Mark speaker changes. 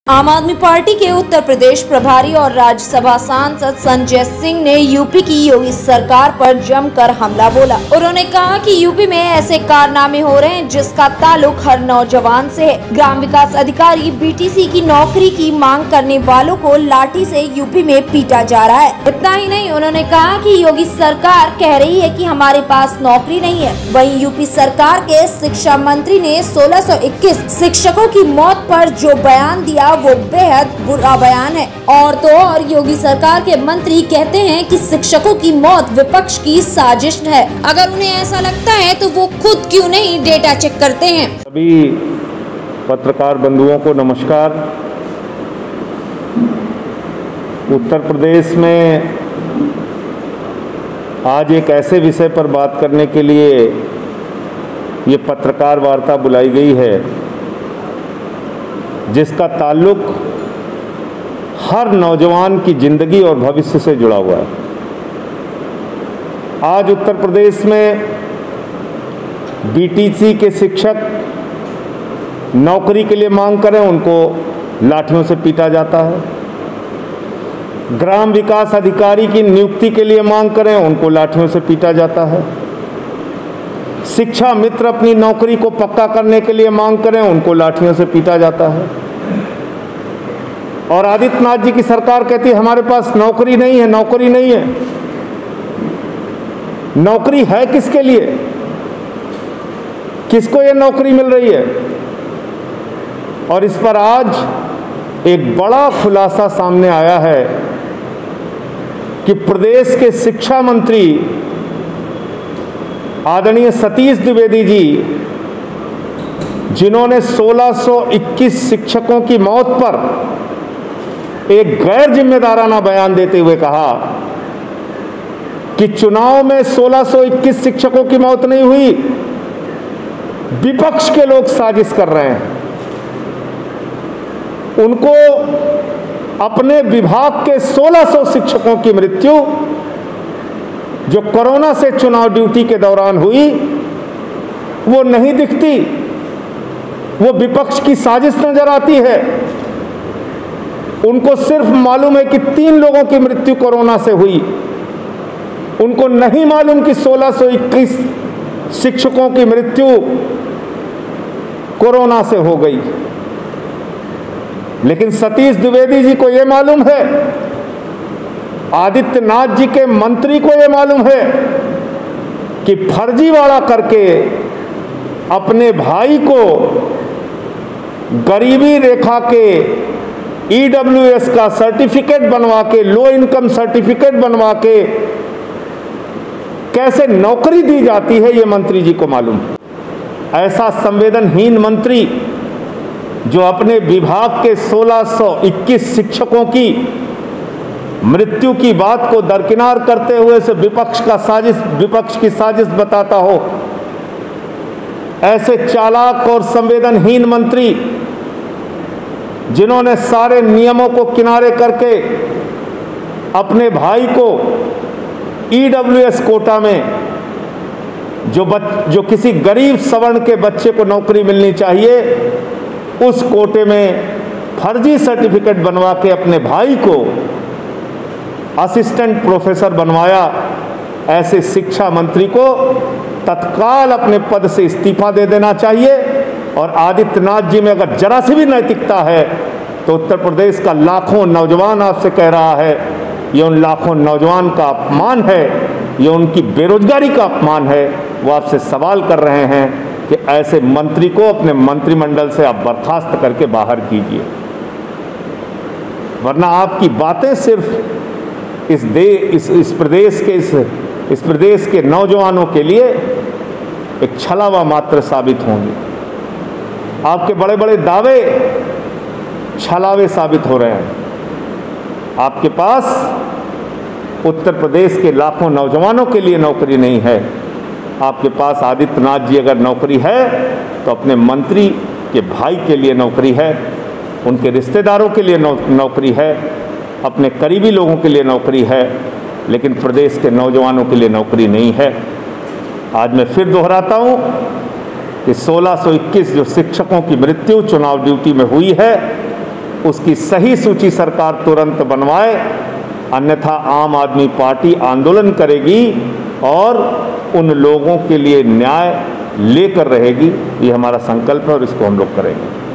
Speaker 1: आम आदमी पार्टी के उत्तर प्रदेश प्रभारी और राज्यसभा सांसद संजय सिंह ने यूपी की योगी सरकार पर जमकर हमला बोला। उन्होंने कहा कि यूपी में ऐसे कारनामे हो रहे हैं जिसका ताल्लुक हर नौजवान से है। ग्राम विकास अधिकारी बीटीसी की नौकरी की मांग करने वालों को लाठी से यूपी में पीटा जा रहा है। इतना ही नहीं, उन्होंने कहा कि योगी सरकार कह रही है कि हमारे पास नौकरी नहीं है। वहीं यूपी सरकार के शिक्षा मंत्री ने 1621 शिक्षकों की मौत पर जो बयान दिया वो बेहद बुरा बयान है। और तो और योगी सरकार के मंत्री कहते हैं कि शिक्षकों की मौत विपक्ष की साजिश है। अगर उन्हें ऐसा लगता है तो वो खुद क्यों नहीं डेटा चेक करते हैं।
Speaker 2: सभी पत्रकार बंधुओं को नमस्कार। उत्तर प्रदेश में आज एक ऐसे विषय पर बात करने के लिए ये पत्रकार वार्ता बुलाई गई है जिसका ताल्लुक हर नौजवान की जिंदगी और भविष्य से जुड़ा हुआ है। आज उत्तर प्रदेश में बीटीसी के शिक्षक नौकरी के लिए मांग करें, उनको लाठियों से पीटा जाता है। ग्राम विकास अधिकारी की नियुक्ति के लिए मांग करें, उनको लाठियों से पीटा जाता है। शिक्षा मित्र अपनी नौकरी को पक्का करने के लिए मांग करें, उनको लाठियों से पीटा जाता है। और आदित्यनाथ जी की सरकार कहती है हमारे पास नौकरी नहीं है, नौकरी नहीं है। नौकरी है किसके लिए? किसको ये नौकरी मिल रही है? और इस पर आज एक बड़ा खुलासा सामने आया है कि प्रदेश के शिक्षा मंत्री आदरणीय सतीश द्विवेदी जी, जिन्होंने 1621 शिक्षकों की मौत पर एक गैर जिम्मेदाराना बयान देते हुए कहा कि चुनाव में 1621 शिक्षकों की मौत नहीं हुई, विपक्ष के लोग साजिश कर रहे हैं। उनको अपने विभाग के 1600 शिक्षकों की मृत्यु जो कोरोना से चुनाव ड्यूटी के दौरान हुई वो नहीं दिखती, वो विपक्ष की साजिश नजर आती है। उनको सिर्फ मालूम है कि 3 लोगों की मृत्यु कोरोना से हुई, उनको नहीं मालूम कि 1621 शिक्षकों की मृत्यु कोरोना से हो गई। लेकिन सतीश द्विवेदी जी को यह मालूम है, आदित्यनाथ जी के मंत्री को यह मालूम है कि फर्जीवाड़ा करके अपने भाई को गरीबी रेखा के ईडब्ल्यूएस का सर्टिफिकेट बनवा के, लो इनकम सर्टिफिकेट बनवा के कैसे नौकरी दी जाती है ये मंत्री जी को मालूम। ऐसा संवेदनहीन मंत्री जो अपने विभाग के 1621 शिक्षकों की मृत्यु की बात को दरकिनार करते हुए से विपक्ष की साजिश बताता हो, ऐसे चालाक और संवेदनहीन मंत्री जिन्होंने सारे नियमों को किनारे करके अपने भाई को ईडब्ल्यूएस कोटा में जो किसी गरीब सवर्ण के बच्चे को नौकरी मिलनी चाहिए, उस कोटे में फर्जी सर्टिफिकेट बनवा के अपने भाई को असिस्टेंट प्रोफेसर बनवाया। ऐसे शिक्षा मंत्री को तत्काल अपने पद से इस्तीफा दे देना चाहिए। और आदित्यनाथ जी में अगर जरा सी भी नैतिकता है तो उत्तर प्रदेश का लाखों नौजवान आपसे कह रहा है, ये उन लाखों नौजवान का अपमान है, ये उनकी बेरोजगारी का अपमान है। वो आपसे सवाल कर रहे हैं कि ऐसे मंत्री को अपने मंत्रिमंडल से आप बर्खास्त करके बाहर कीजिए, वरना आपकी बातें सिर्फ इस प्रदेश के नौजवानों के लिए एक छलावा मात्र साबित होंगे। आपके बड़े बड़े दावे छलावे साबित हो रहे हैं। आपके पास उत्तर प्रदेश के लाखों नौजवानों के लिए नौकरी नहीं है। आपके पास आदित्यनाथ जी अगर नौकरी है तो अपने मंत्री के भाई के लिए नौकरी है, उनके रिश्तेदारों के लिए नौकरी है, अपने करीबी लोगों के लिए नौकरी है, लेकिन प्रदेश के नौजवानों के लिए नौकरी नहीं है। आज मैं फिर दोहराता हूँ कि 1621 जो शिक्षकों की मृत्यु चुनाव ड्यूटी में हुई है, उसकी सही सूची सरकार तुरंत बनवाए, अन्यथा आम आदमी पार्टी आंदोलन करेगी और उन लोगों के लिए न्याय लेकर रहेगी। ये हमारा संकल्प है और इसको हम लोग करेंगे।